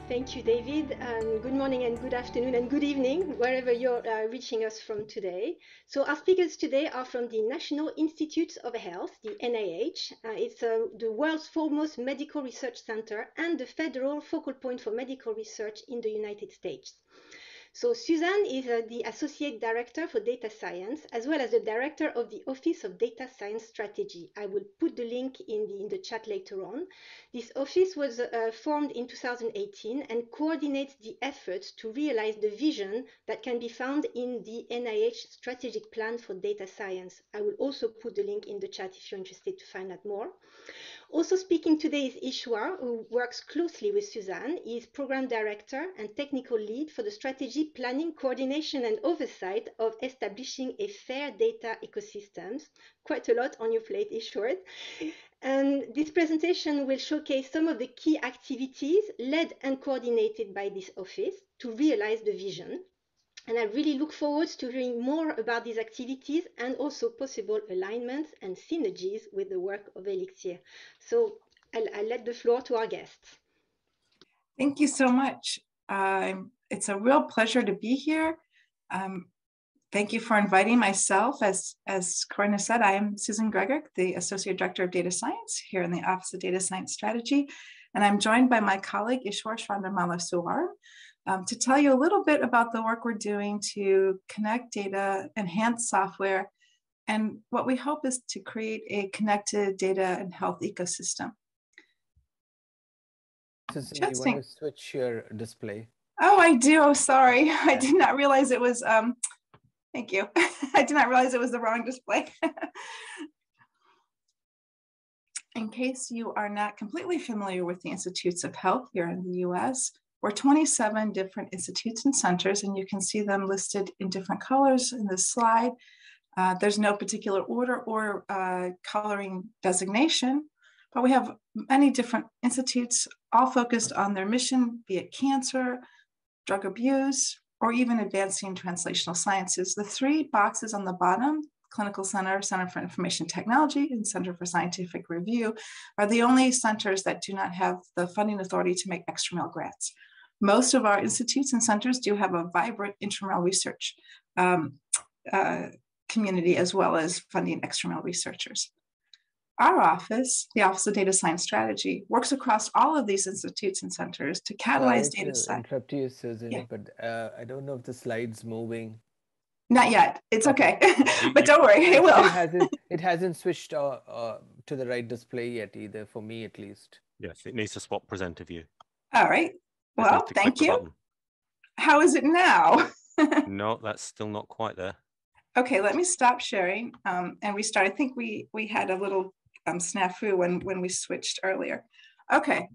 Thank you, David. Good morning and good afternoon and good evening, wherever you're reaching us from today. So our speakers today are from the National Institutes of Health, the NIH. It's the world's foremost medical research center and the federal focal point for medical research in the United States. So Suzanne is the Associate Director for Data Science, as well as the Director of the Office of Data Science Strategy. I will put the link in the chat later on. This office was formed in 2018 and coordinates the efforts to realize the vision that can be found in the NIH Strategic Plan for Data Science. I will also put the link in the chat if you're interested to find out more. Also speaking today is Ishwar, who works closely with Suzanne. He is Program Director and Technical Lead for the Strategy, Planning, Coordination and Oversight of establishing a fair data ecosystems. Quite a lot on your plate, Ishwar. And this presentation will showcase some of the key activities led and coordinated by this office to realize the vision. And I really look forward to hearing more about these activities and also possible alignments and synergies with the work of Elixir. So I'll let the floor to our guests. Thank you so much. It's a real pleasure to be here. Thank you for inviting myself. As Corinna said, I am Susan Gregurick, the Associate Director of Data Science here in the Office of Data Science Strategy. And I'm joined by my colleague, Ishwar Chandramouliswaran, to tell you a little bit about the work we're doing to connect data, enhance software, and what we hope is to create a connected data and health ecosystem. Susan, you want to switch your display? Oh, I do. Oh, sorry. I did not realize it was, thank you. I did not realize it was the wrong display. In case you are not completely familiar with the Institutes of Health here in the US, we're 27 different institutes and centers, and you can see them listed in different colors in this slide. There's no particular order or coloring designation, but we have many different institutes, all focused on their mission, be it cancer, drug abuse, or even advancing translational sciences. The three boxes on the bottom, Clinical Center, Center for Information Technology, and Center for Scientific Review, are the only centers that do not have the funding authority to make extramural grants. Most of our institutes and centers do have a vibrant intramural research community, as well as funding extramural researchers. Our office, the Office of Data Science Strategy, works across all of these institutes and centers to catalyze data science. Interrupt you, Susan, but I don't know if the slide's moving. Not yet. It's okay. But don't worry, it will. It hasn't switched to the right display yet either, for me at least. Yes, it needs to swap presenter view. All right. Well, thank you. How is it now? No, that's still not quite there. Okay, let me stop sharing and restart. I think we had a little snafu when we switched earlier. Okay.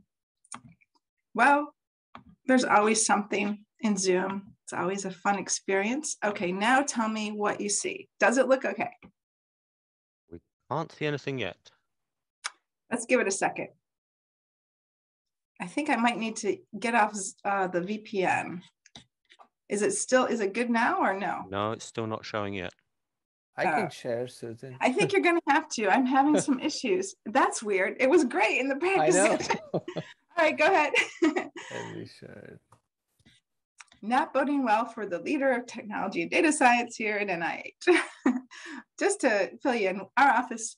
Well, there's always something in Zoom. It's always a fun experience. Okay, now tell me what you see. Does it look okay? We can't see anything yet. Let's give it a second. I think I might need to get off the VPN. Is it good now or no? No, it's still not showing yet. I can share, Susan. I think you're going to have to. I'm having some issues. That's weird. It was great in the practice. I know. All right, go ahead. Let me share. Not boding well for the leader of technology and data science here at NIH. Just to fill you in, our office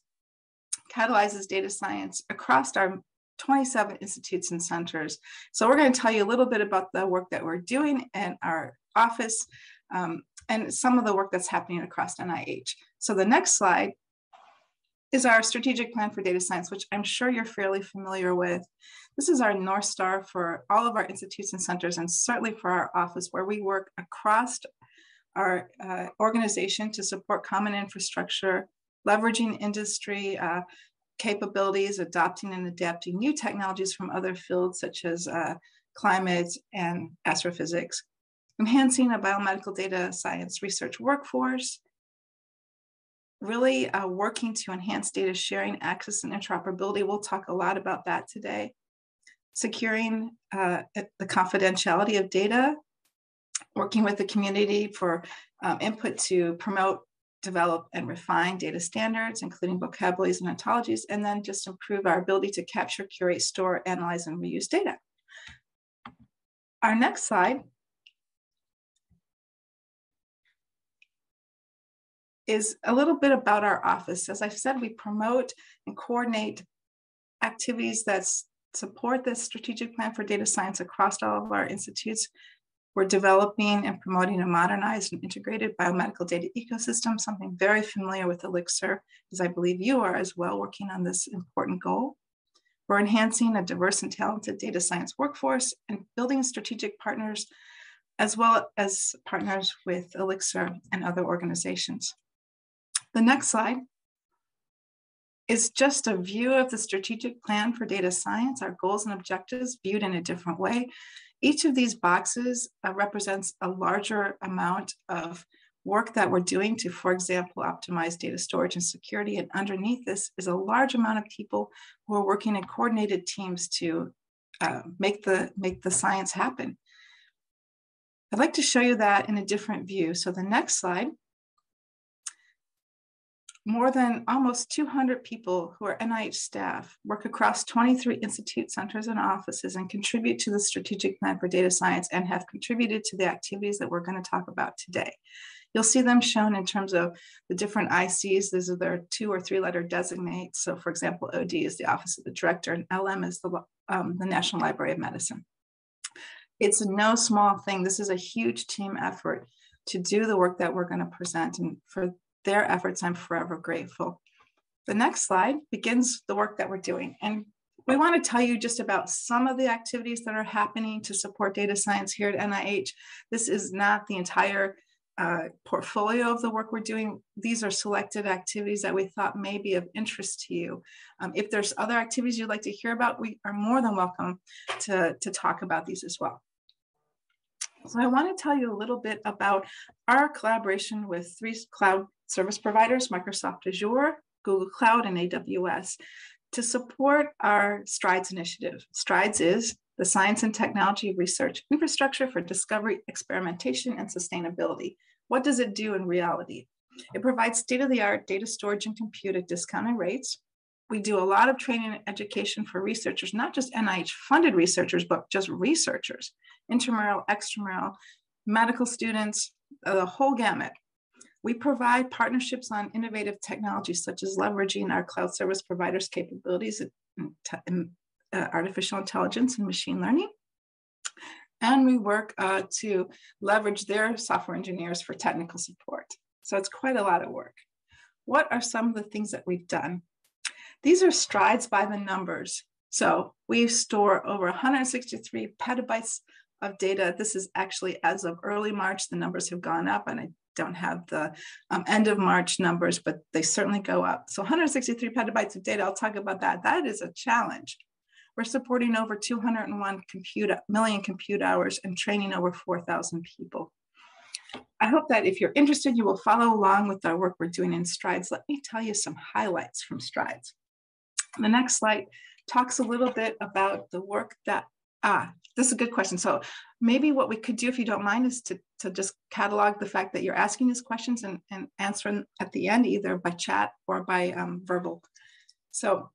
catalyzes data science across our 27 institutes and centers. So we're going to tell you a little bit about the work that we're doing in our office and some of the work that's happening across NIH. So the next slide is our strategic plan for data science, which I'm sure you're fairly familiar with. This is our North Star for all of our institutes and centers, and certainly for our office, where we work across our organization to support common infrastructure, leveraging industry capabilities, adopting and adapting new technologies from other fields such as climate and astrophysics, enhancing a biomedical data science research workforce, really working to enhance data sharing, access, and interoperability. We'll talk a lot about that today. Securing the confidentiality of data, working with the community for input to promote, develop, and refine data standards, including vocabularies and ontologies, and then just improve our ability to capture, curate, store, analyze, and reuse data. Our next slide is a little bit about our office. As I've said, we promote and coordinate activities that support the strategic plan for data science across all of our institutes. We're developing and promoting a modernized and integrated biomedical data ecosystem, something very familiar with Elixir, as I believe you are as well, working on this important goal. We're enhancing a diverse and talented data science workforce and building strategic partners, as well as partners with Elixir and other organizations. The next slide is just a view of the strategic plan for data science, our goals and objectives viewed in a different way. Each of these boxes represents a larger amount of work that we're doing to, for example, optimize data storage and security. And underneath this is a large amount of people who are working in coordinated teams to make the science happen. I'd like to show you that in a different view. So the next slide, more than almost 200 people who are NIH staff work across 23 institute centers and offices and contribute to the strategic plan for data science and have contributed to the activities that we're going to talk about today. You'll see them shown in terms of the different ICs. These are their 2 or 3 letter designates. So for example, OD is the Office of the Director and LM is the National Library of Medicine. It's no small thing. This is a huge team effort to do the work that we're going to present, and for their efforts, I'm forever grateful. The next slide begins the work that we're doing. And we want to tell you just about some of the activities that are happening to support data science here at NIH. This is not the entire portfolio of the work we're doing. These are selected activities that we thought may be of interest to you. If there's other activities you'd like to hear about, we are more than welcome to talk about these as well. So I want to tell you a little bit about our collaboration with 3 cloud service providers, Microsoft Azure, Google Cloud, and AWS, to support our STRIDES initiative. STRIDES is the Science and Technology Research Infrastructure for Discovery, Experimentation, and Sustainability. What does it do in reality? It provides state-of-the-art data storage and compute at discounted rates. We do a lot of training and education for researchers, not just NIH-funded researchers, but just researchers, intramural, extramural, medical students, the whole gamut. We provide partnerships on innovative technologies, such as leveraging our cloud service providers' capabilities in artificial intelligence and machine learning. And we work to leverage their software engineers for technical support. So it's quite a lot of work. What are some of the things that we've done? These are strides by the numbers. So we store over 163 petabytes of data. This is actually as of early March. The numbers have gone up, and I don't have the end of March numbers, but they certainly go up. So 163 petabytes of data, I'll talk about that. That is a challenge. We're supporting over 201 million compute hours and training over 4,000 people. I hope that if you're interested, you will follow along with our work we're doing in STRIDES. Let me tell you some highlights from STRIDES. The next slide talks a little bit about the work that, this is a good question. So maybe what we could do, if you don't mind, is to just catalog the fact that you're asking these questions and answer them at the end, either by chat or by verbal. So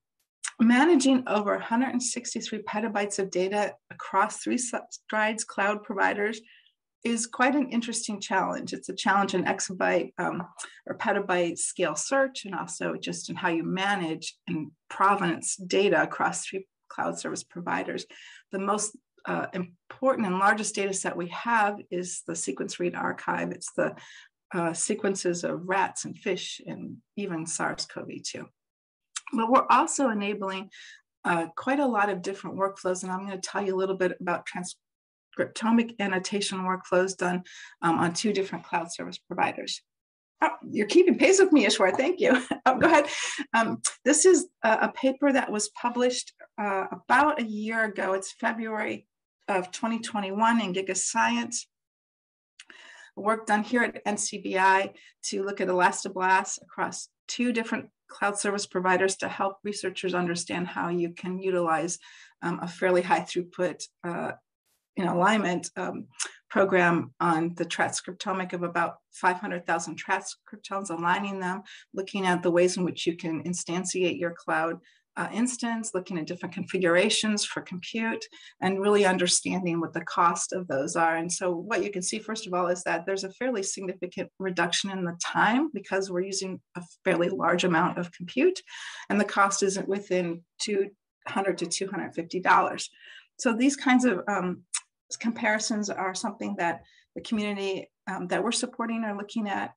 managing over 163 petabytes of data across 3 STRIDES cloud providers is quite an interesting challenge. It's a challenge in exabyte or petabyte scale search, and also just in how you manage and provenance data across 3 cloud service providers. The most important and largest data set we have is the sequence read archive. It's the sequences of rats and fish and even SARS-CoV-2. But we're also enabling quite a lot of different workflows, and I'm going to tell you a little bit about transcriptomic annotation workflows done on 2 different cloud service providers. Oh, you're keeping pace with me, Ishwar. Thank you. Oh, go ahead. This is a paper that was published about a year ago. It's February of 2021 in GigaScience. Work done here at NCBI to look at elastoblasts across 2 different cloud service providers to help researchers understand how you can utilize a fairly high throughput alignment program on the transcriptomic of about 500,000 transcriptomes, aligning them, looking at the ways in which you can instantiate your cloud instance, looking at different configurations for compute, and really understanding what the cost of those are. And so what you can see, first of all, is that there's a fairly significant reduction in the time because we're using a fairly large amount of compute, and the cost isn't within $200 to $250. So these kinds of comparisons are something that the community that we're supporting are looking at.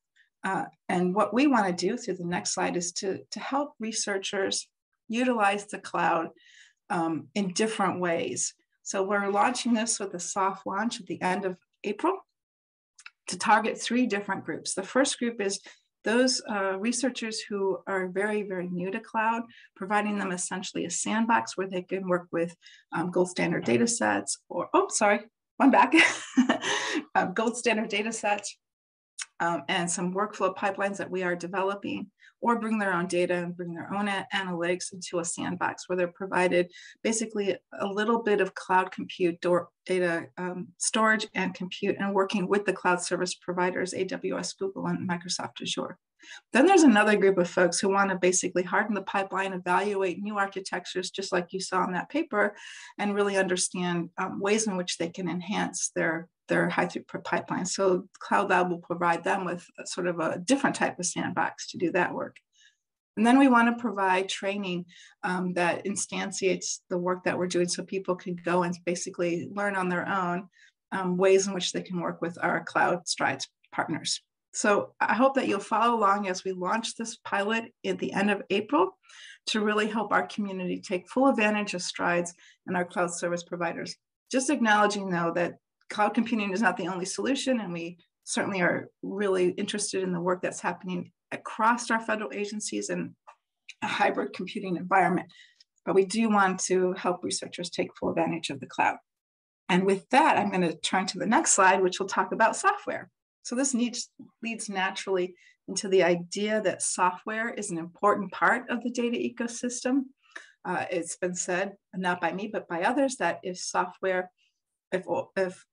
And what we want to do through the next slide is to help researchers utilize the cloud in different ways. So we're launching this with a soft launch at the end of April to target 3 different groups. The first group is those researchers who are very, very new to cloud, providing them essentially a sandbox where they can work with gold standard data sets or, gold standard data sets and some workflow pipelines that we are developing, or bring their own data and bring their own analytics into a sandbox where they're provided basically a little bit of cloud compute or data storage and compute, and working with the cloud service providers, AWS, Google, and Microsoft Azure. Then there's another group of folks who want to basically harden the pipeline, evaluate new architectures, just like you saw in that paper, and really understand ways in which they can enhance their high throughput pipeline. So Cloud Lab will provide them with sort of a different type of sandbox to do that work. And then we want to provide training that instantiates the work that we're doing so people can go and basically learn on their own ways in which they can work with our Cloud Strides partners. So I hope that you'll follow along as we launch this pilot at the end of April to really help our community take full advantage of Strides and our cloud service providers. Just acknowledging, though, that cloud computing is not the only solution, and we certainly are really interested in the work that's happening across our federal agencies and a hybrid computing environment. But we do want to help researchers take full advantage of the cloud. And with that, I'm going to turn to the next slide, which will talk about software. So this leads naturally into the idea that software is an important part of the data ecosystem. It's been said, not by me, but by others, that if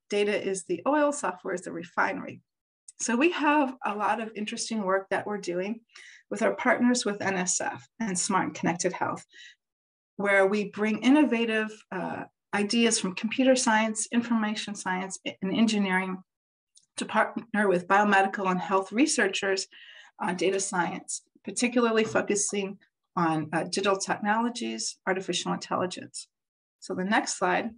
data is the oil, software is the refinery. So we have a lot of interesting work that we're doing with our partners with NSF and Smart and Connected Health, where we bring innovative ideas from computer science, information science, and engineering to partner with biomedical and health researchers on data science, particularly focusing on digital technologies, artificial intelligence. So the next slide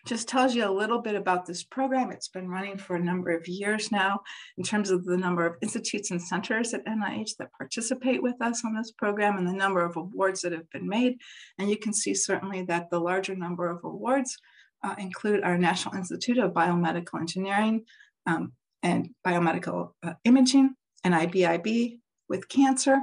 just tells you a little bit about this program. It's been running for a number of years now in terms of the number of institutes and centers at NIH that participate with us on this program and the number of awards that have been made. And you can see certainly that the larger number of awards include our National Institute of Biomedical Engineering and Biomedical Imaging, and IBIB with cancer,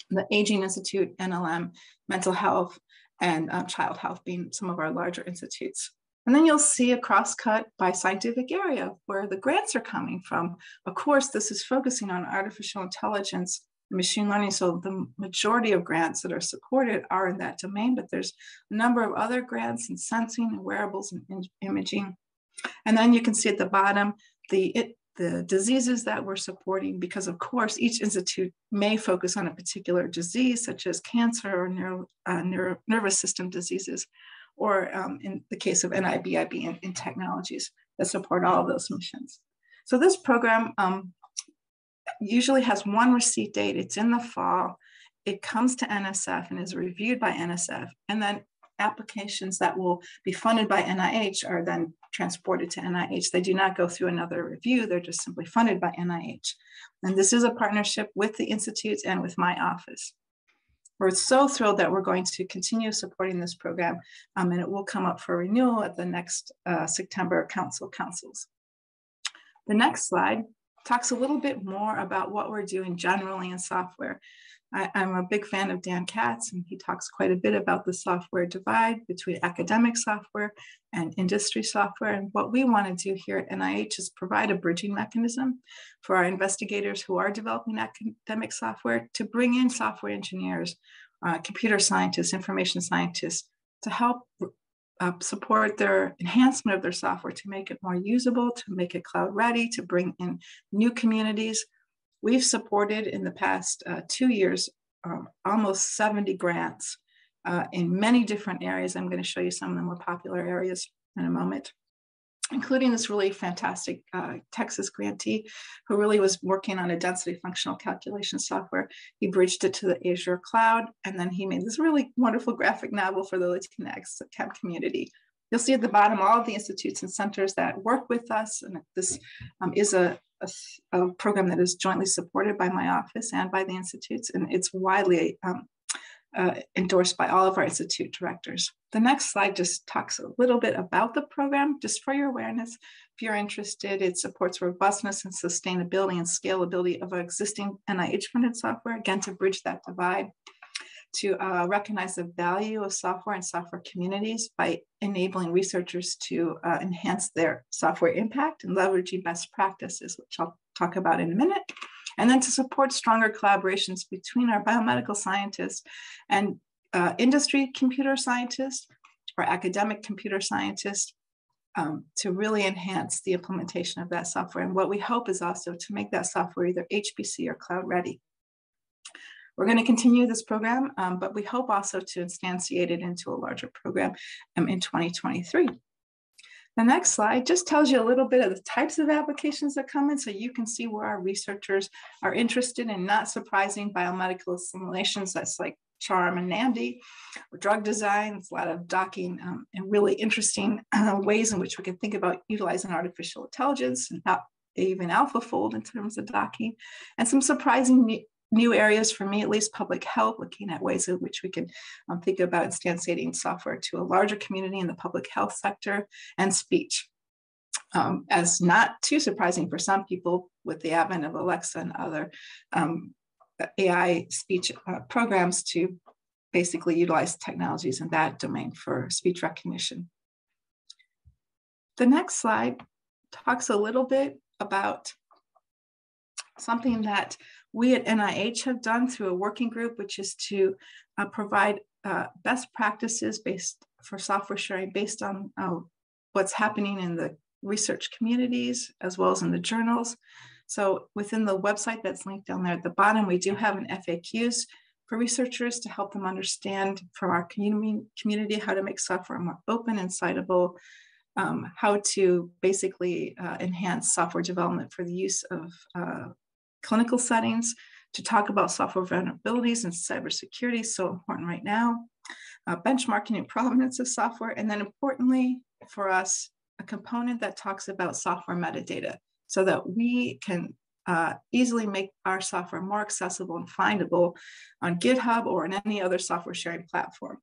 the Aging Institute, NLM, mental health, and child health being some of our larger institutes. And then you'll see a cross-cut by scientific area where the grants are coming from. Of course, this is focusing on artificial intelligence and machine learning, so the majority of grants that are supported are in that domain, but there's a number of other grants in sensing and wearables and imaging. And then you can see at the bottom the diseases that we're supporting, because of course each institute may focus on a particular disease such as cancer or nervous system diseases, or in the case of NIBIB in technologies that support all of those missions. So this program usually has one receipt date. It's in the fall. It comes to NSF and is reviewed by NSF, and then applications that will be funded by NIH are then transported to NIH. They do not go through another review. They're just simply funded by NIH. And this is a partnership with the institutes and with my office. We're so thrilled that we're going to continue supporting this program, and it will come up for renewal at the next September councils. The next slide talks a little bit more about what we're doing generally in software. I'm a big fan of Dan Katz, and he talks quite a bit about the software divide between academic software and industry software. And what we want to do here at NIH is provide a bridging mechanism for our investigators who are developing academic software to bring in software engineers, computer scientists, information scientists to help support their enhancement of their software, to make it more usable, to make it cloud ready, to bring in new communities. We've supported in the past 2 years almost 70 grants in many different areas. I'm going to show you some of the more popular areas in a moment, including this really fantastic Texas grantee who really was working on a density functional calculation software. He bridged it to the Azure cloud, and then he made this really wonderful graphic novel for the Latinx CAP community. You'll see at the bottom all of the institutes and centers that work with us, and this is a program that is jointly supported by my office and by the institutes, and it's widely endorsed by all of our institute directors. The next slide just talks a little bit about the program, just for your awareness. If you're interested, it supports robustness and sustainability and scalability of our existing NIH-funded software, again, to bridge that divide, to recognize the value of software and software communities by enabling researchers to enhance their software impact and leveraging best practices, which I'll talk about in a minute. And then to support stronger collaborations between our biomedical scientists and industry computer scientists or academic computer scientists to really enhance the implementation of that software. And what we hope is also to make that software either HPC or cloud ready. We're going to continue this program, but we hope also to instantiate it into a larger program in 2023. The next slide just tells you a little bit of the types of applications that come in, so you can see where our researchers are interested in. Not surprising, biomedical simulations, that's like CHARM and NAMD, or drug design. It's a lot of docking and really interesting ways in which we can think about utilizing artificial intelligence and even AlphaFold in terms of docking, and some surprising new areas for me, at least public health, looking at ways in which we can think about instantiating software to a larger community in the public health sector, and speech. As not too surprising for some people with the advent of Alexa and other AI speech programs to basically utilize technologies in that domain for speech recognition. The next slide talks a little bit about something that we at NIH have done through a working group, which is to provide best practices for software sharing based on what's happening in the research communities as well as in the journals. So within the website that's linked down there at the bottom, we do have an FAQs for researchers to help them understand from our community how to make software more open and citable, how to basically enhance software development for the use of clinical settings, to talk about software vulnerabilities and cybersecurity, so important right now, benchmarking and provenance of software, and then importantly for us, a component that talks about software metadata so that we can easily make our software more accessible and findable on GitHub or in any other software sharing platform.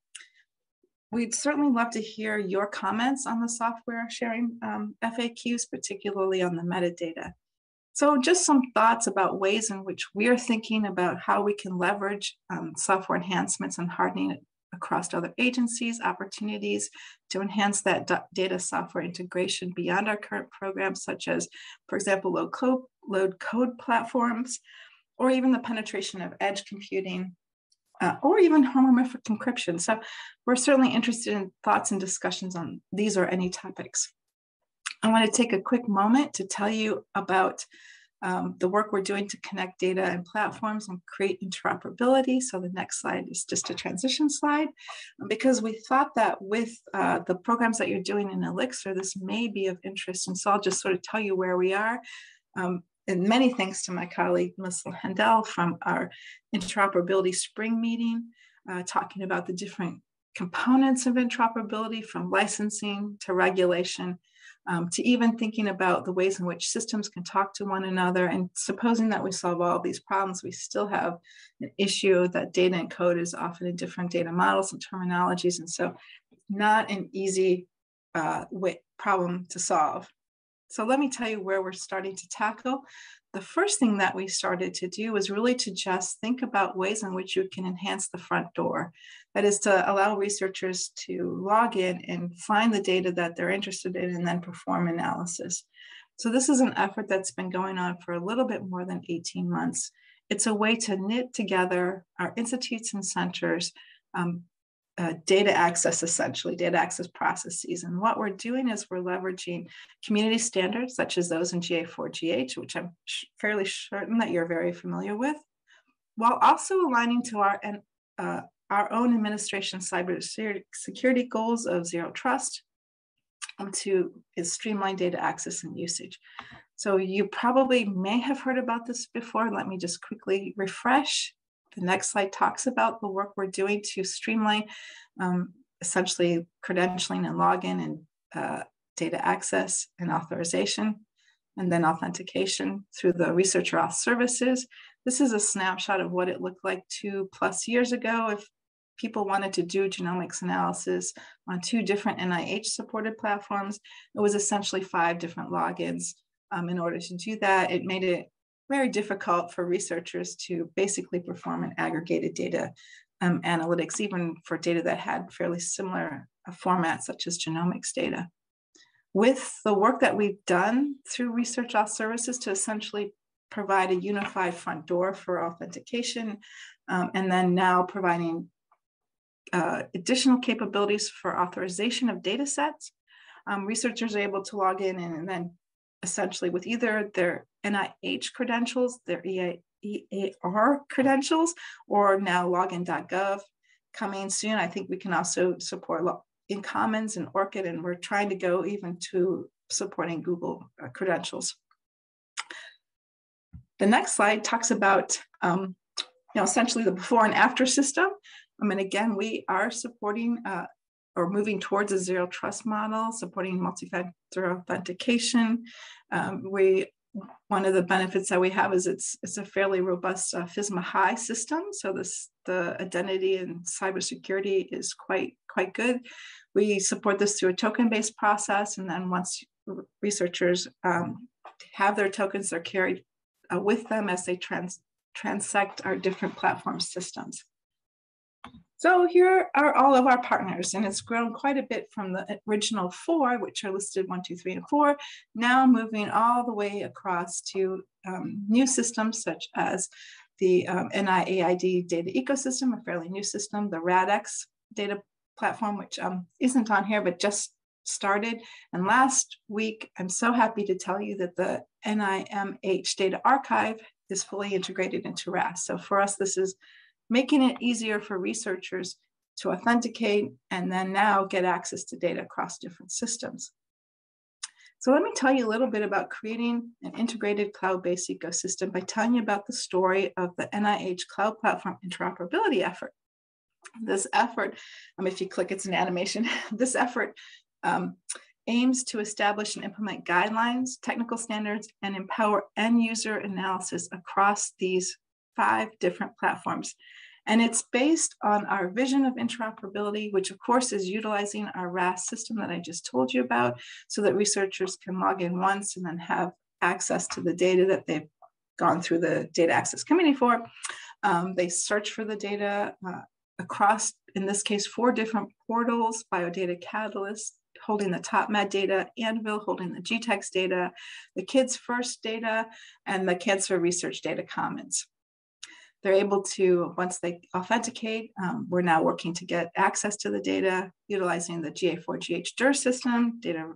We'd certainly love to hear your comments on the software sharing FAQs, particularly on the metadata. So just some thoughts about ways in which we are thinking about how we can leverage software enhancements and hardening it across other agencies, opportunities to enhance that data software integration beyond our current programs, such as, for example, low code platforms, or even the penetration of edge computing, or even homomorphic encryption. So we're certainly interested in thoughts and discussions on these or any topics. I want to take a quick moment to tell you about the work we're doing to connect data and platforms and create interoperability. So the next slide is just a transition slide, because we thought that with the programs that you're doing in Elixir, this may be of interest. And so I'll just sort of tell you where we are. And many thanks to my colleague, Ms. Handel, from our interoperability spring meeting, talking about the different components of interoperability, from licensing to regulation, to even thinking about the ways in which systems can talk to one another. And supposing that we solve all these problems, we still have an issue that data and code is often in different data models and terminologies. And so not an easy problem to solve. So let me tell you where we're starting to tackle. The first thing that we started to do was really to just think about ways in which you can enhance the front door. That is to allow researchers to log in and find the data that they're interested in and then perform analysis. So this is an effort that's been going on for a little bit more than 18 months. It's a way to knit together our institutes and centers, data access, essentially, data access processes. And what we're doing is we're leveraging community standards, such as those in GA4GH, which I'm fairly certain that you're very familiar with. while also aligning to our own administration cybersecurity goals of zero trust to streamline data access and usage. So you probably may have heard about this before. Let me just quickly refresh. The next slide talks about the work we're doing to streamline essentially credentialing and login and data access and authorization, and then authentication through the researcher auth services. This is a snapshot of what it looked like 2+ years ago. If people wanted to do genomics analysis on 2 different NIH supported platforms, it was essentially 5 different logins. In order to do that, it made it very difficult for researchers to basically perform an aggregated data analytics, even for data that had fairly similar formats such as genomics data. With the work that we've done through Research Auth Services to essentially provide a unified front door for authentication, and then now providing additional capabilities for authorization of data sets, researchers are able to log in and then essentially with either their NIH credentials, their EAR credentials, or now login.gov. Coming soon, I think we can also support in Commons and ORCID, and we're trying to go even to supporting Google credentials. The next slide talks about essentially the before and after system. And again, we are supporting or moving towards a zero trust model, supporting multi-factor authentication. One of the benefits that we have is it's a fairly robust FISMA high system. So the identity and cybersecurity is quite good. We support this through a token-based process, and then once researchers have their tokens, they're carried with them as they transect our different platform systems. So here are all of our partners, and it's grown quite a bit from the original 4, which are listed 1, 2, 3, and 4, now moving all the way across to new systems such as the NIAID data ecosystem, a fairly new system, the RADX data platform, which isn't on here, but just started. And last week, I'm so happy to tell you that the NIMH data archive is fully integrated into RAS. So for us, this is making it easier for researchers to authenticate and then now get access to data across different systems. So let me tell you a little bit about creating an integrated cloud-based ecosystem by telling you about the story of the NIH Cloud Platform Interoperability effort. This effort, if you click, it's an animation. This effort aims to establish and implement guidelines, technical standards, and empower end user analysis across these 5 different platforms. And it's based on our vision of interoperability, which of course is utilizing our RAS system that I just told you about, so that researchers can log in once and then have access to the data that they've gone through the data access committee for. They search for the data across, in this case, 4 different portals: Biodata Catalyst, holding the top med data, Anvil holding the GTEx data, the Kids First data, and the Cancer Research Data Commons. They're able to, once they authenticate, we're now working to get access to the data, utilizing the GA4GH DIR system, data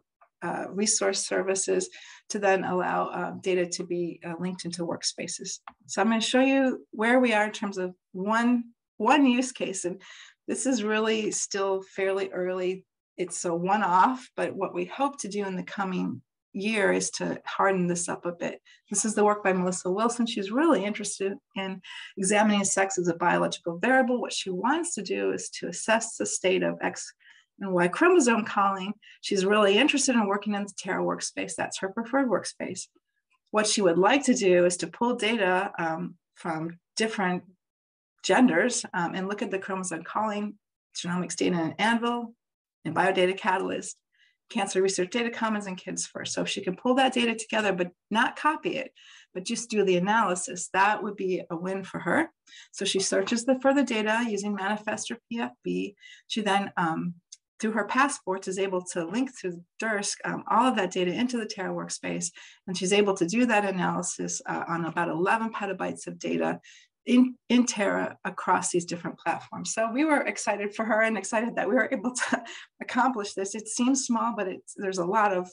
resource services, to then allow data to be linked into workspaces. So I'm going to show you where we are in terms of one use case. And this is really still fairly early. It's a one-off, but what we hope to do in the coming year is to harden this up a bit. This is the work by Melissa Wilson. She's really interested in examining sex as a biological variable. What she wants to do is to assess the state of X and Y chromosome calling. She's really interested in working in the Terra workspace. That's her preferred workspace. What she would like to do is to pull data from different genders and look at the chromosome calling, genomics data in Anvil, and Biodata Catalyst, Cancer Research Data Commons, and Kids First. So if she can pull that data together, but not copy it, but just do the analysis, that would be a win for her. So she searches for the data using Manifest or PFB. She then, through her passports, is able to link through DIRSC all of that data into the Terra workspace, and she's able to do that analysis on about 11 petabytes of data in Terra across these different platforms. So we were excited for her and excited that we were able to accomplish this. It seems small, but there's a lot of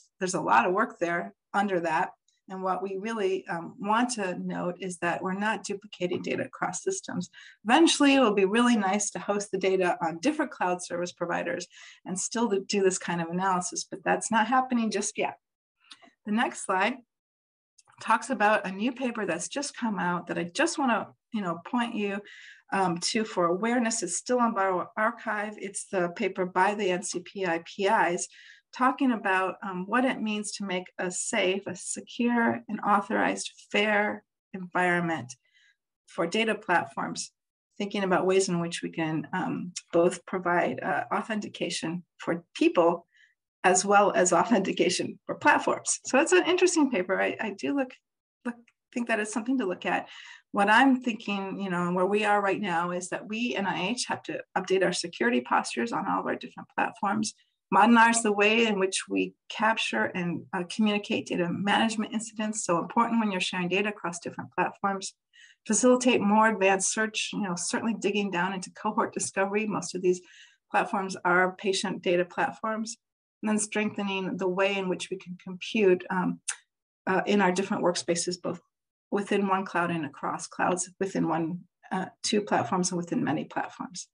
work there under that. And what we really want to note is that we're not duplicating data across systems. Eventually, it will be really nice to host the data on different cloud service providers and still do this kind of analysis, but that's not happening just yet. The next slide talks about a new paper that's just come out that I just want to point you to for awareness. It's still on bioRxiv. It's the paper by the NCPI PIs talking about what it means to make a safe, a secure, and authorized, fair environment for data platforms, thinking about ways in which we can both provide authentication for people as well as authentication for platforms. So it's an interesting paper. I do think that it's something to look at. What I'm thinking, and where we are right now is that we, NIH, have to update our security postures on all of our different platforms, modernize the way in which we capture and communicate data management incidents, so important when you're sharing data across different platforms, facilitate more advanced search, certainly digging down into cohort discovery. Most of these platforms are patient data platforms, and then strengthening the way in which we can compute in our different workspaces, both within one cloud and across clouds, within two platforms and within many platforms.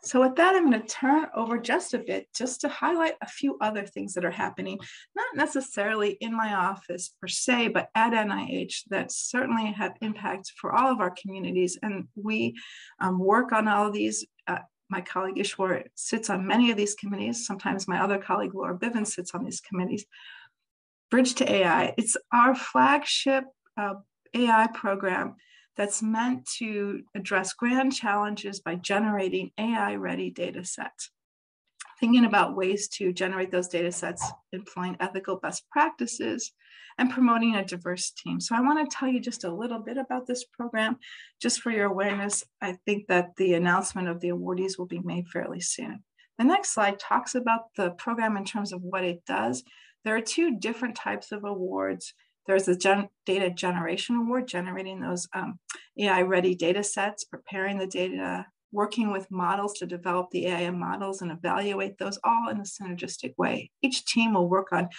So with that, I'm going to turn over just a bit just to highlight a few other things that are happening, not necessarily in my office per se, but at NIH that certainly have impact for all of our communities. And we work on all of these. My colleague Ishwar sits on many of these committees. Sometimes my other colleague Laura Bivens sits on these committees. Bridge to AI, it's our flagship AI program that's meant to address grand challenges by generating AI-ready data sets. Thinking about ways to generate those data sets, employing ethical best practices, and promoting a diverse team. So I want to tell you just a little bit about this program, just for your awareness. I think that the announcement of the awardees will be made fairly soon. The next slide talks about the program in terms of what it does. There are two different types of awards. There's the Data Generation Award, generating those AI-ready data sets, preparing the data, working with models to develop the AI models and evaluate those all in a synergistic way. Each team will work on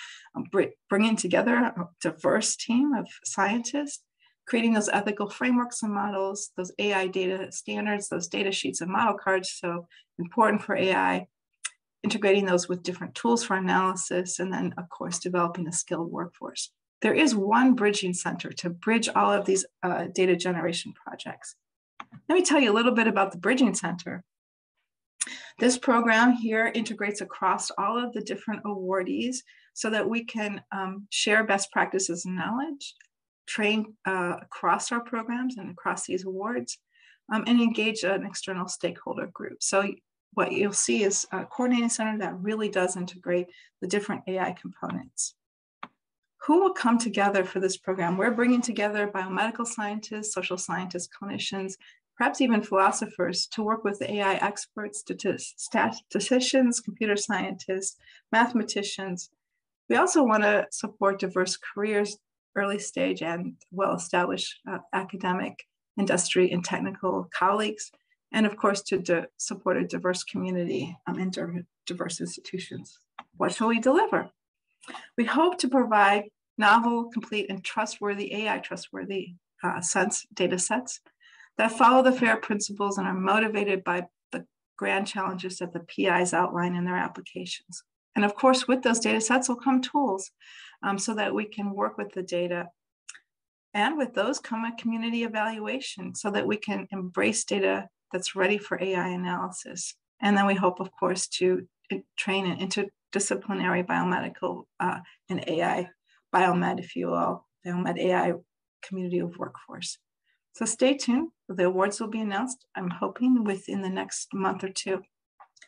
bringing together a diverse team of scientists, creating those ethical frameworks and models, those AI data standards, those data sheets and model cards, so important for AI, integrating those with different tools for analysis, and then, of course, developing a skilled workforce. There is one bridging center to bridge all of these data generation projects. Let me tell you a little bit about the Bridging Center. This program here integrates across all of the different awardees so that we can share best practices and knowledge, train across our programs and across these awards, and engage an external stakeholder group. So what you'll see is a coordinating center that really does integrate the different AI components. Who will come together for this program? We're bringing together biomedical scientists, social scientists, clinicians, perhaps even philosophers to work with AI experts, statisticians, computer scientists, mathematicians. We also want to support diverse careers, early stage and well-established academic, industry, and technical colleagues, and of course to support a diverse community in diverse institutions. What shall we deliver? We hope to provide novel, complete, and trustworthy AI data sets that follow the FAIR principles and are motivated by the grand challenges that the PIs outline in their applications. And of course, with those data sets will come tools so that we can work with the data. And with those come a community evaluation so that we can embrace data that's ready for AI analysis. And then we hope, of course, to train an interdisciplinary biomedical and AI, biomed, if you will, biomed AI community of workforce. So stay tuned. The awards will be announced, I'm hoping, within the next month or two.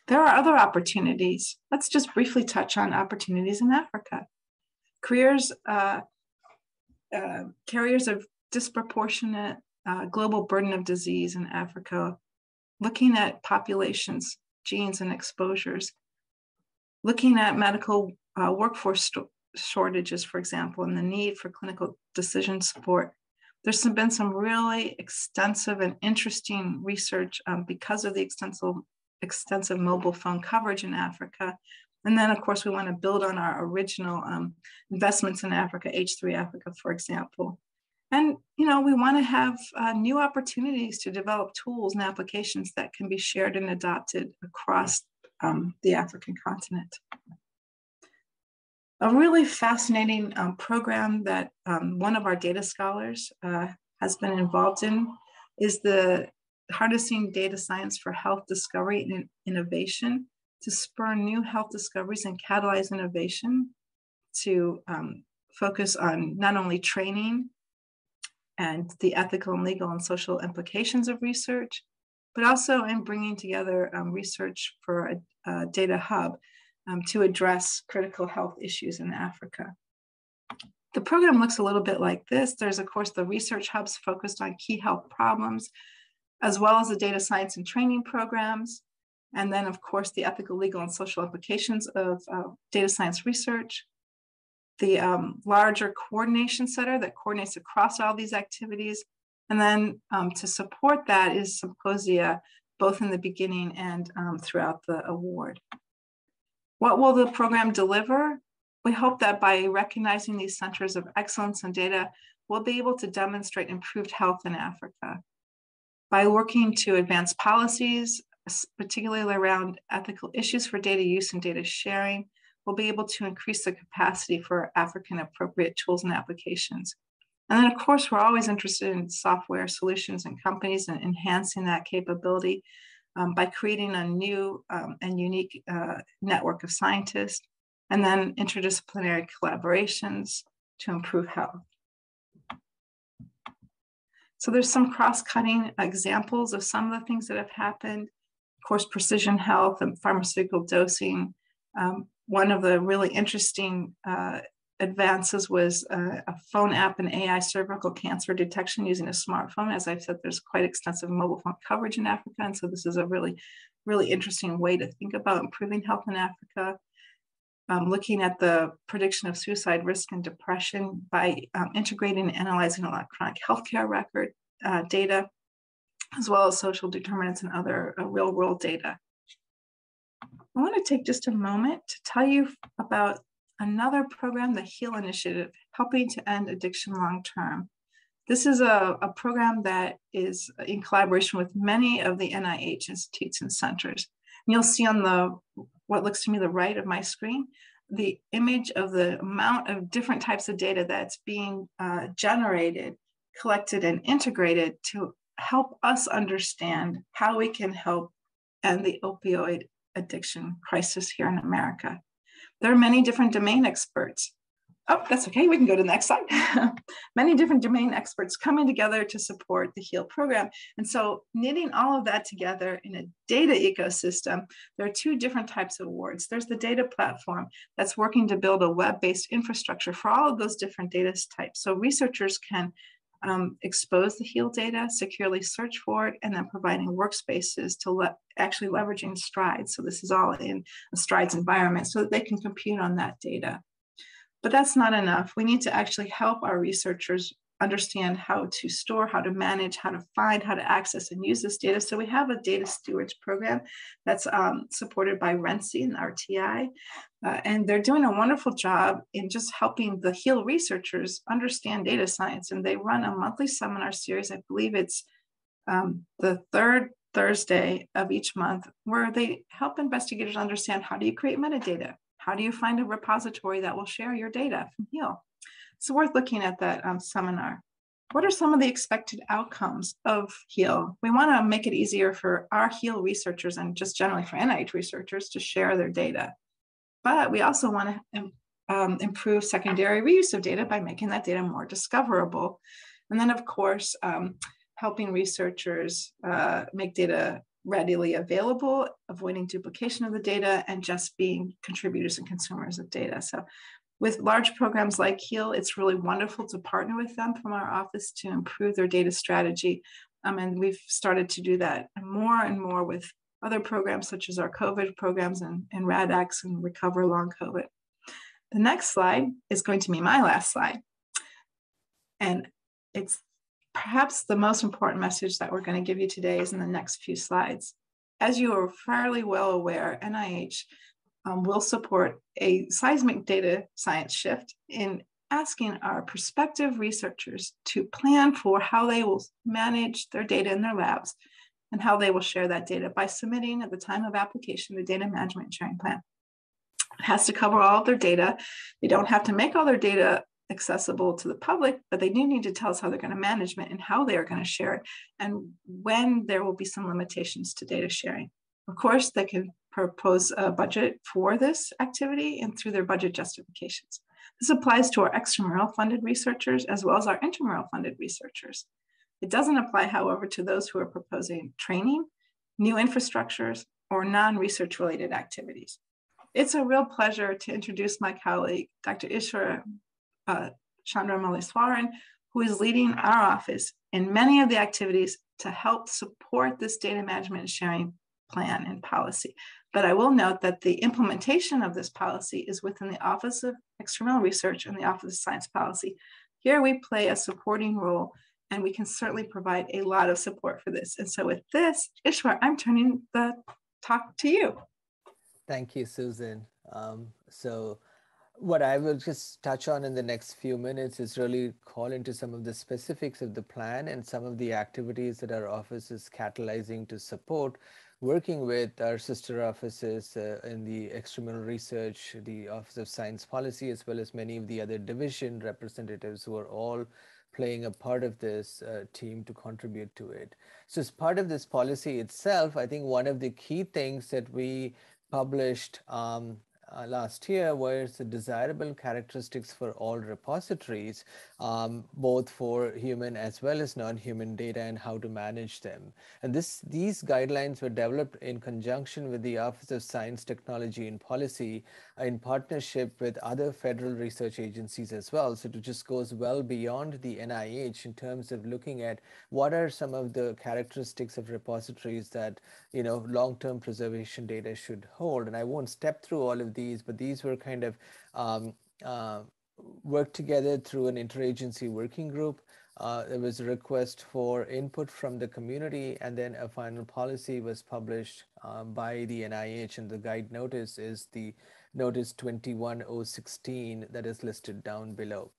There are other opportunities. Let's just briefly touch on opportunities in Africa. Carriers of disproportionate global burden of disease in Africa, looking at populations, genes, and exposures, looking at medical workforce shortages, for example, and the need for clinical decision support. There's been some really extensive and interesting research because of the extensive mobile phone coverage in Africa, And then, of course, we want to build on our original investments in Africa, H3 Africa, for example. And, we want to have new opportunities to develop tools and applications that can be shared and adopted across the African continent. A really fascinating program that one of our data scholars has been involved in is the harnessing data science for health discovery and innovation to spur new health discoveries and catalyze innovation, to focus on not only training and the ethical and legal and social implications of research, but also in bringing together research for a data hub to address critical health issues in Africa. The program looks a little bit like this. There's, of course, the research hubs focused on key health problems, as well as the data science and training programs. And then, of course, the ethical, legal, and social implications of data science research. The larger coordination center that coordinates across all these activities. And then to support that is symposia, both in the beginning and throughout the award. What will the program deliver? We hope that by recognizing these centers of excellence in data, we'll be able to demonstrate improved health in Africa. By working to advance policies, particularly around ethical issues for data use and data sharing, we'll be able to increase the capacity for African appropriate tools and applications. And then, of course, we're always interested in software solutions and companies and enhancing that capability by creating a new and unique network of scientists, and then interdisciplinary collaborations to improve health. So there's some cross-cutting examples of some of the things that have happened. Of course, precision health and pharmaceutical dosing. One of the really interesting advances was a phone app and AI cervical cancer detection using a smartphone. As I've said, there's quite extensive mobile phone coverage in Africa. And so this is a really, really interesting way to think about improving health in Africa. Looking at the prediction of suicide risk and depression by integrating and analyzing electronic healthcare record data, as well as social determinants and other real world data. I want to take just a moment to tell you about another program, the HEAL Initiative, helping to end addiction long-term. This is a program that is in collaboration with many of the NIH institutes and centers. And you'll see on the what looks to me the right of my screen, the image of the amount of different types of data that's being generated, collected, and integrated to help us understand how we can help end the opioid addiction crisis here in America. There are many different domain experts. Oh, that's okay, we can go to the next slide. Many different domain experts coming together to support the HEAL program. And so knitting all of that together in a data ecosystem, there are two different types of awards. There's the data platform that's working to build a web-based infrastructure for all of those different data types. So researchers can expose the HEAL data, securely search for it, and then providing workspaces to actually leveraging Strides. So this is all in a Strides environment so that they can compute on that data. But that's not enough. We need to actually help our researchers understand how to store, how to manage, how to find, how to access and use this data. So we have a data stewards program that's supported by RENCI and RTI. And they're doing a wonderful job in just helping the HEAL researchers understand data science. And they run a monthly seminar series. I believe it's the third Thursday of each month, where they help investigators understand, how do you create metadata? How do you find a repository that will share your data from HEAL? It's worth looking at that seminar. What are some of the expected outcomes of HEAL? We want to make it easier for our HEAL researchers and just generally for NIH researchers to share their data. But we also want to improve secondary reuse of data by making that data more discoverable. And then, of course, helping researchers make data readily available, avoiding duplication of the data, and just being contributors and consumers of data. So with large programs like HEAL, it's really wonderful to partner with them from our office to improve their data strategy. And we've started to do that more and more with other programs such as our COVID programs and RADx and Recover Long COVID. The next slide is going to be my last slide. And it's perhaps the most important message that we're going to give you today is in the next few slides. As you are fairly well aware, NIH will support a seismic data science shift in asking our prospective researchers to plan for how they will manage their data in their labs and how they will share that data by submitting at the time of application the data management and sharing plan. It has to cover all of their data. They don't have to make all their data accessible to the public, but they do need to tell us how they're going to manage it and how they are going to share it and when there will be some limitations to data sharing. Of course, they can propose a budget for this activity and through their budget justifications. This applies to our extramural funded researchers as well as our intramural funded researchers. It doesn't apply, however, to those who are proposing training, new infrastructures, or non-research related activities. It's a real pleasure to introduce my colleague, Dr. Ishwar Chandramouliswaran, who is leading our office in many of the activities to help support this data management and sharing plan and policy. But I will note that the implementation of this policy is within the Office of Extramural Research and the Office of Science Policy. Here we play a supporting role, and we can certainly provide a lot of support for this. And so with this, Ishwar, I'm turning the talk to you. Thank you, Susan. So what I will just touch on in the next few minutes is really call into some of the specifics of the plan and some of the activities that our office is catalyzing to support, working with our sister offices in the extramural research, the Office of Science Policy, as well as many of the other division representatives who are all playing a part of this team to contribute to it. So as part of this policy itself, I think one of the key things that we published last year was the desirable characteristics for all repositories, both for human as well as non-human data and how to manage them. And these guidelines were developed in conjunction with the Office of Science, Technology and Policy in partnership with other federal research agencies as well. So it just goes well beyond the NIH in terms of looking at what are some of the characteristics of repositories that, you know, long-term preservation data should hold. And I won't step through all of these, but these were kind of worked together through an interagency working group. There was a request for input from the community, and then a final policy was published by the NIH, and the guide notice is the notice 21016 that is listed down below.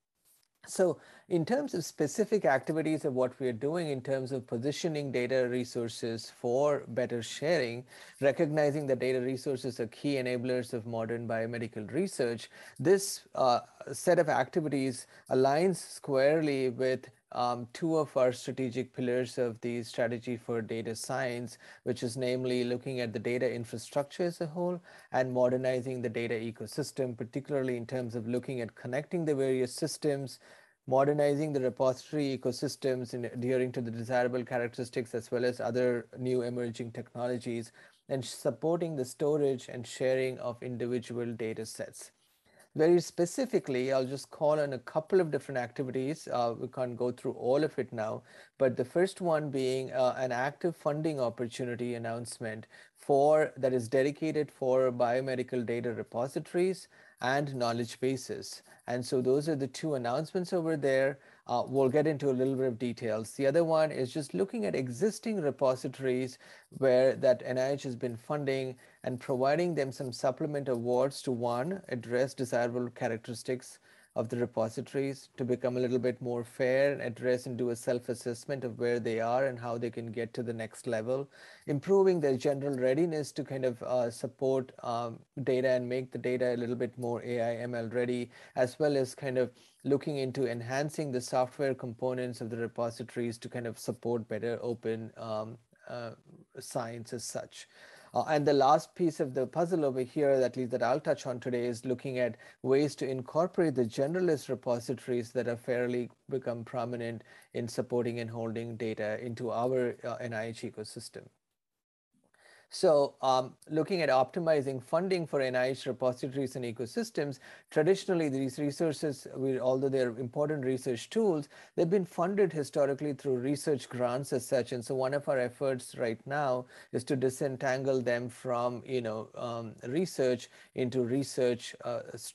So in terms of specific activities of what we are doing in terms of positioning data resources for better sharing, recognizing that data resources are key enablers of modern biomedical research, this set of activities aligns squarely with two of our strategic pillars of the strategy for data science, which is namely looking at the data infrastructure as a whole and modernizing the data ecosystem, particularly in terms of looking at connecting the various systems, modernizing the repository ecosystems and adhering to the desirable characteristics as well as other new emerging technologies, and supporting the storage and sharing of individual data sets. Very specifically, I'll just call on a couple of different activities. We can't go through all of it now, but the first one being an active funding opportunity announcement that is dedicated for biomedical data repositories and knowledge bases. And so those are the two announcements over there. We'll get into a little bit of details. The other one is just looking at existing repositories where that NIH has been funding and providing them some supplement awards to, one, address desirable characteristics of the repositories, to become a little bit more fair and address and do a self-assessment of where they are and how they can get to the next level, improving their general readiness to kind of support data and make the data a little bit more AI ML ready, as well as kind of looking into enhancing the software components of the repositories to kind of support better open science as such. And the last piece of the puzzle over here, at least that I'll touch on today, is looking at ways to incorporate the generalist repositories that have fairly become prominent in supporting and holding data into our NIH ecosystem. So looking at optimizing funding for NIH repositories and ecosystems, traditionally these resources, although they're important research tools, they've been funded historically through research grants as such. And so one of our efforts right now is to disentangle them from, research into research,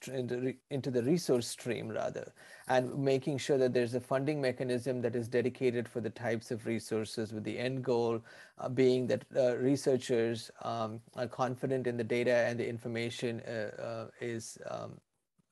into the resource stream rather. and making sure that there's a funding mechanism that is dedicated for the types of resources, with the end goal being that researchers are confident in the data and the information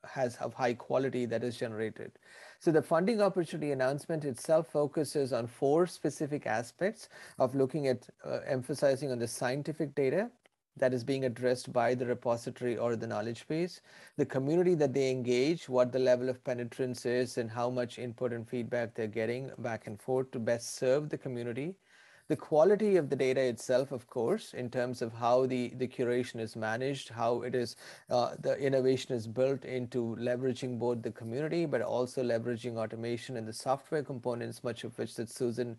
has of high quality that is generated. So the funding opportunity announcement itself focuses on 4 specific aspects of looking at emphasizing on the scientific data that is being addressed by the repository or the knowledge base, the community that they engage, what the level of penetrance is, and how much input and feedback they're getting back and forth to best serve the community. The quality of the data itself, of course, in terms of how the curation is managed, how it is, the innovation is built into leveraging both the community, but also leveraging automation and the software components, much of which that Susan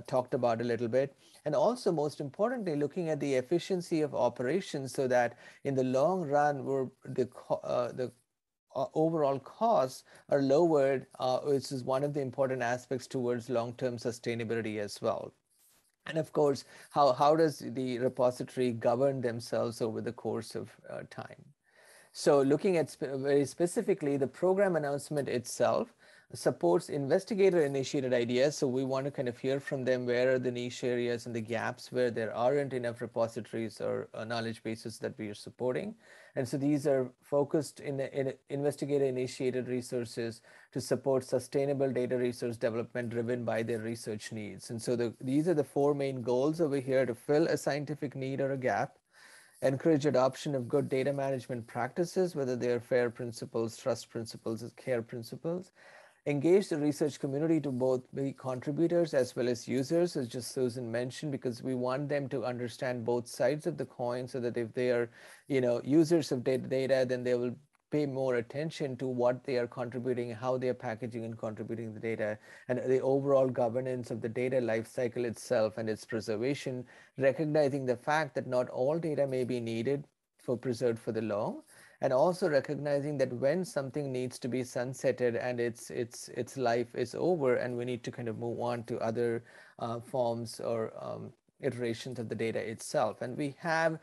talked about a little bit. And also, most importantly, looking at the efficiency of operations so that in the long run, the overall costs are lowered, which is one of the important aspects towards long-term sustainability as well. And of course, how does the repository govern themselves over the course of time? So looking at very specifically, the program announcement itself supports investigator-initiated ideas. So we want to kind of hear from them where are the niche areas and the gaps where there aren't enough repositories or knowledge bases that we are supporting. And so these are focused in investigator-initiated resources to support sustainable data resource development driven by their research needs. And so these are the 4 main goals over here: to fill a scientific need or a gap, encourage adoption of good data management practices, whether they are FAIR principles, trust principles, or CARE principles, engage the research community to both be contributors as well as users, as just Susan mentioned, because we want them to understand both sides of the coin, so that if they are, users of data, then they will pay more attention to what they are contributing, how they are packaging and contributing the data, and the overall governance of the data lifecycle itself and its preservation, recognizing the fact that not all data may be needed for preserved for the long, and also recognizing that when something needs to be sunsetted and its life is over, and we need to kind of move on to other forms or iterations of the data itself. And we have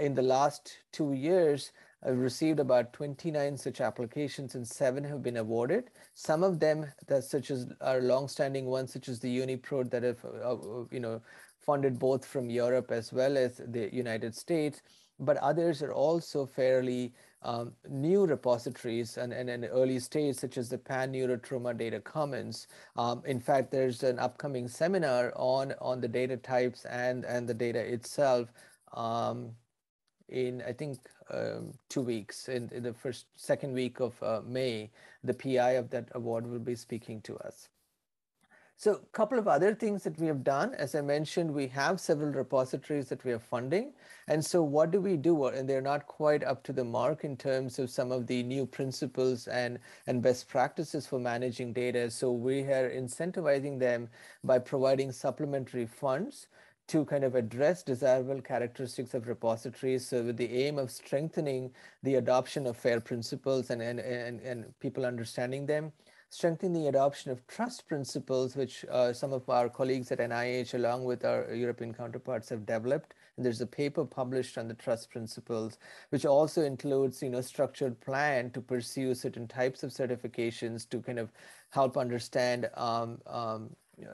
in the last 2 years received about 29 such applications, and 7 have been awarded. Some of them, such as our long-standing ones, such as the UniProt, that have funded both from Europe as well as the United States, but others are also fairly new repositories and early stage, such as the Pan Neurotrauma Data Commons. In fact, there's an upcoming seminar on the data types and the data itself in, I think, 2 weeks. In the second week of May, the PI of that award will be speaking to us. So a couple of other things that we have done, as I mentioned, we have several repositories that we are funding. And so what do we do? And they're not quite up to the mark in terms of some of the new principles and best practices for managing data. So we are incentivizing them by providing supplementary funds to kind of address desirable characteristics of repositories, so with the aim of strengthening the adoption of FAIR principles and people understanding them, strengthen the adoption of trust principles, which some of our colleagues at NIH, along with our European counterparts, have developed. And there's a paper published on the trust principles, which also includes, structured plan to pursue certain types of certifications to kind of help understand,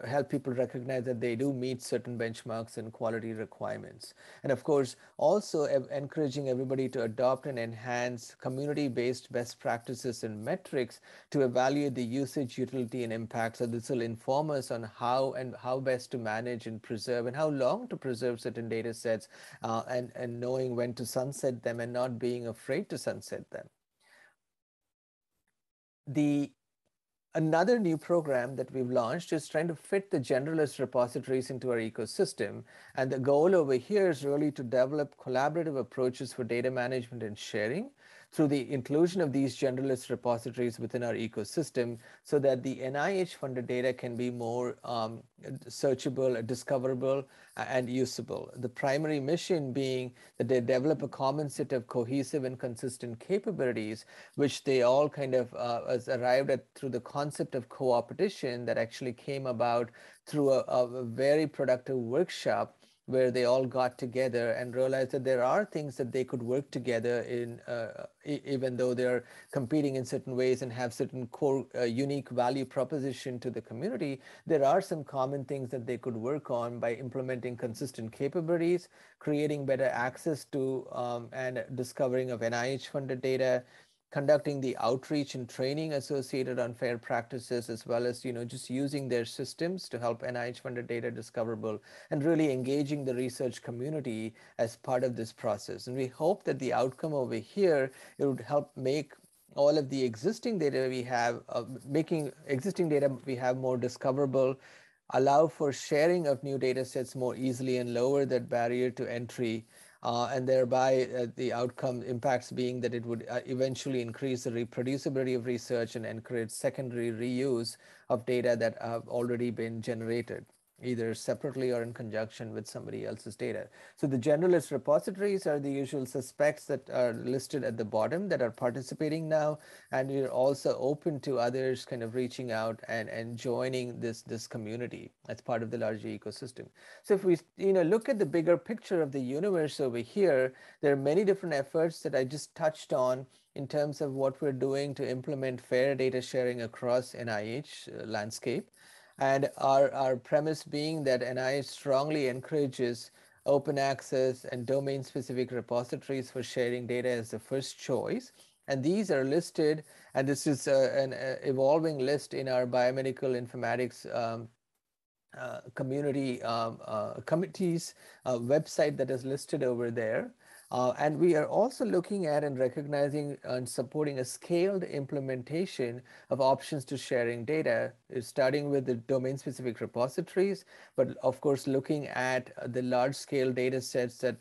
help people recognize that they do meet certain benchmarks and quality requirements. And of course, also encouraging everybody to adopt and enhance community-based best practices and metrics to evaluate the usage, utility, and impact. So this will inform us on how best to manage and preserve, and how long to preserve certain data sets, and knowing when to sunset them and not being afraid to sunset them. Another new program that we've launched is trying to fit the generalist repositories into our ecosystem. And the goal over here is really to develop collaborative approaches for data management and sharing through the inclusion of these generalist repositories within our ecosystem, so that the NIH-funded data can be more searchable, discoverable, and usable. The primary mission being that they develop a common set of cohesive and consistent capabilities, which they all kind of arrived at through the concept of co-opetition that actually came about through a very productive workshop where they all got together and realized that there are things that they could work together in, even though they're competing in certain ways and have certain core unique value proposition to the community. There are some common things that they could work on by implementing consistent capabilities, creating better access to and discovering of NIH funded data, conducting the outreach and training associated on fair practices, as well as just using their systems to help NIH funded data discoverable, and really engaging the research community as part of this process. And we hope that the outcome over here, it would help make all of the existing data we have, making existing data we have more discoverable, allow for sharing of new data sets more easily, and lower that barrier to entry, and thereby the outcome impacts being that it would eventually increase the reproducibility of research and encourage secondary reuse of data that have already been generated, either separately or in conjunction with somebody else's data. So the generalist repositories are the usual suspects that are listed at the bottom that are participating now, and we're also open to others kind of reaching out and joining this community as part of the larger ecosystem. So if we look at the bigger picture of the universe over here, there are many different efforts that I just touched on in terms of what we're doing to implement fair data sharing across NIH landscape. And our premise being that NIH strongly encourages open access and domain-specific repositories for sharing data as the first choice. And these are listed, and this is an evolving list in our biomedical informatics community committees website that is listed over there. And we are also looking at and recognizing and supporting a scaled implementation of options to sharing data, starting with the domain-specific repositories, but of course looking at the large-scale data sets that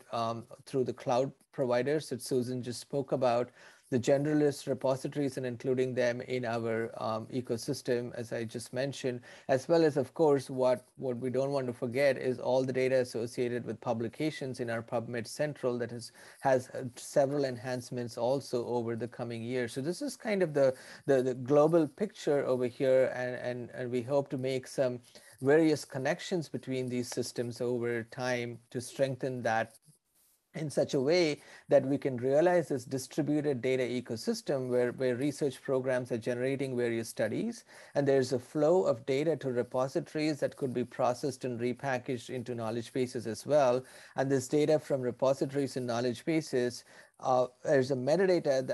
through the cloud providers that Susan just spoke about, the generalist repositories and including them in our ecosystem, as I just mentioned, as well as, of course, what we don't want to forget is all the data associated with publications in our PubMed Central that has several enhancements also over the coming years. So this is kind of the global picture over here, and we hope to make some various connections between these systems over time to strengthen that in such a way that we can realize this distributed data ecosystem where research programs are generating various studies, and there's a flow of data to repositories that could be processed and repackaged into knowledge bases as well. And this data from repositories and knowledge bases, there's a metadata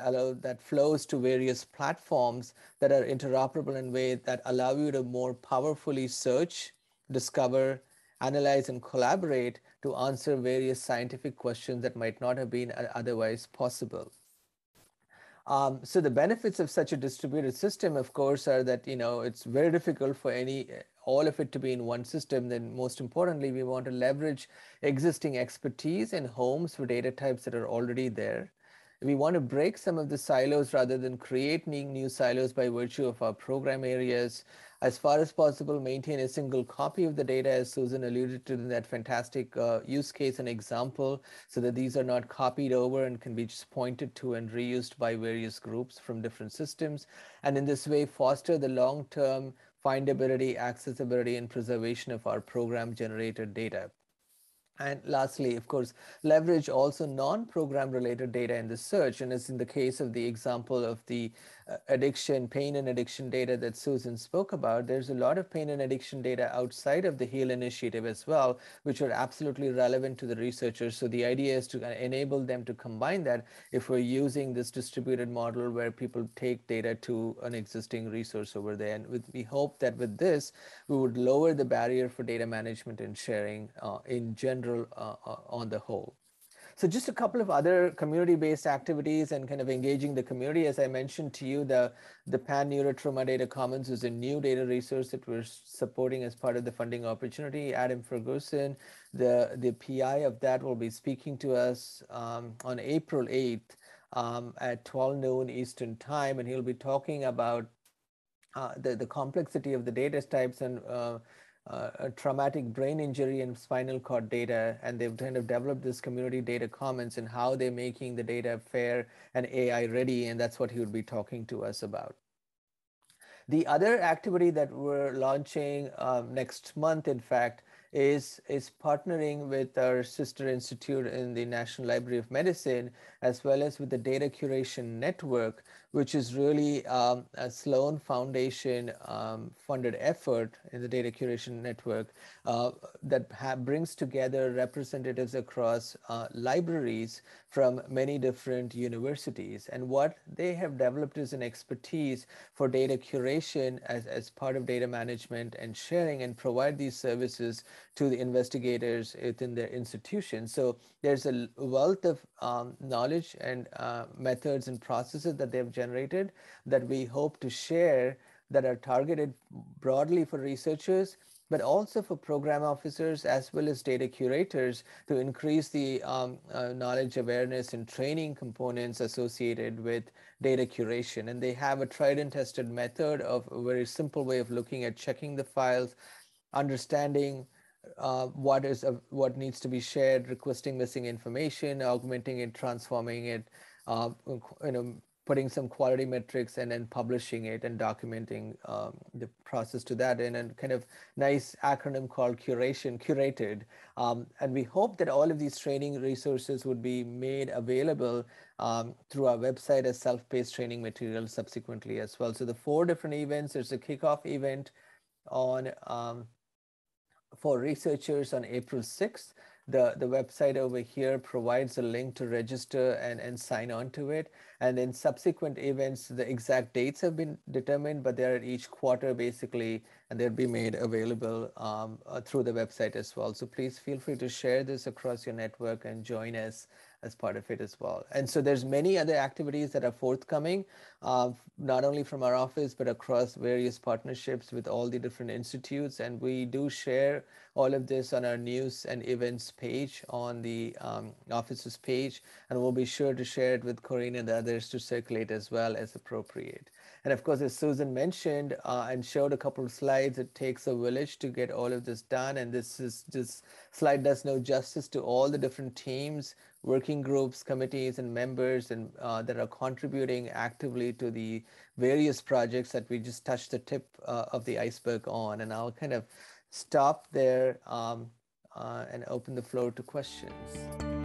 that flows to various platforms that are interoperable in ways that allow you to more powerfully search, discover, analyze, and collaborate to answer various scientific questions that might not have been otherwise possible. So the benefits of such a distributed system, of course, are that it's very difficult for all of it to be in one system. Then most importantly, we want to leverage existing expertise and homes for data types that are already there. We want to break some of the silos rather than create new silos by virtue of our program areas. As far as possible, maintain a single copy of the data, as Susan alluded to in that fantastic use case and example, so that these are not copied over and can be just pointed to and reused by various groups from different systems. And in this way, foster the long-term findability, accessibility, and preservation of our program-generated data. And lastly, of course, leverage also non-program related data in the search. And as in the case of the example of the pain and addiction data that Susan spoke about, there's a lot of pain and addiction data outside of the HEAL initiative as well, which are absolutely relevant to the researchers. So the idea is to enable them to combine that if we're using this distributed model where people take data to an existing resource over there. And we hope that with this, we would lower the barrier for data management and sharing in general on the whole. So just a couple of other community-based activities and kind of engaging the community. As I mentioned to you, the Pan Neurotrauma Data Commons is a new data resource that we're supporting as part of the funding opportunity. Adam Ferguson, the PI of that, will be speaking to us on April 8th at 12 noon Eastern Time, and he'll be talking about the complexity of the data types and traumatic brain injury and spinal cord data, and they've kind of developed this community data commons and how they're making the data fair and AI ready, and that's what he would be talking to us about. The other activity that we're launching next month, in fact, is partnering with our sister institute in the National Library of Medicine, as well as with the Data Curation Network, which is really a Sloan Foundation funded effort in the Data Curation Network that brings together representatives across libraries from many different universities. And what they have developed is an expertise for data curation as part of data management and sharing, and provide these services to the investigators within their institution. So there's a wealth of knowledge and methods and processes that they've generated that we hope to share, that are targeted broadly for researchers, but also for program officers as well as data curators, to increase the knowledge, awareness, and training components associated with data curation. And they have a tried and tested method of a very simple way of looking at checking the files, understanding what needs to be shared, requesting missing information, augmenting it, transforming it, putting some quality metrics, and then publishing it and documenting the process to that in a kind of nice acronym called curated. And we hope that all of these training resources would be made available through our website as self-paced training material subsequently as well. So the 4 different events, there's a kickoff event on for researchers on April 6th. The website over here provides a link to register and sign on to it. And then subsequent events, the exact dates have been determined, but they're at each quarter basically, and they'll be made available through the website as well. So please feel free to share this across your network and join us as part of it as well. And so there's many other activities that are forthcoming, not only from our office, but across various partnerships with all the different institutes. And we do share all of this on our news and events page on the office's page, and we'll be sure to share it with Corinne and the others to circulate as well as appropriate. And of course, as Susan mentioned and showed a couple of slides, it takes a village to get all of this done. And this slide does no justice to all the different teams, working groups, committees, and members, and that are contributing actively to the various projects that we just touched the tip of the iceberg on. And I'll kind of stop there and open the floor to questions.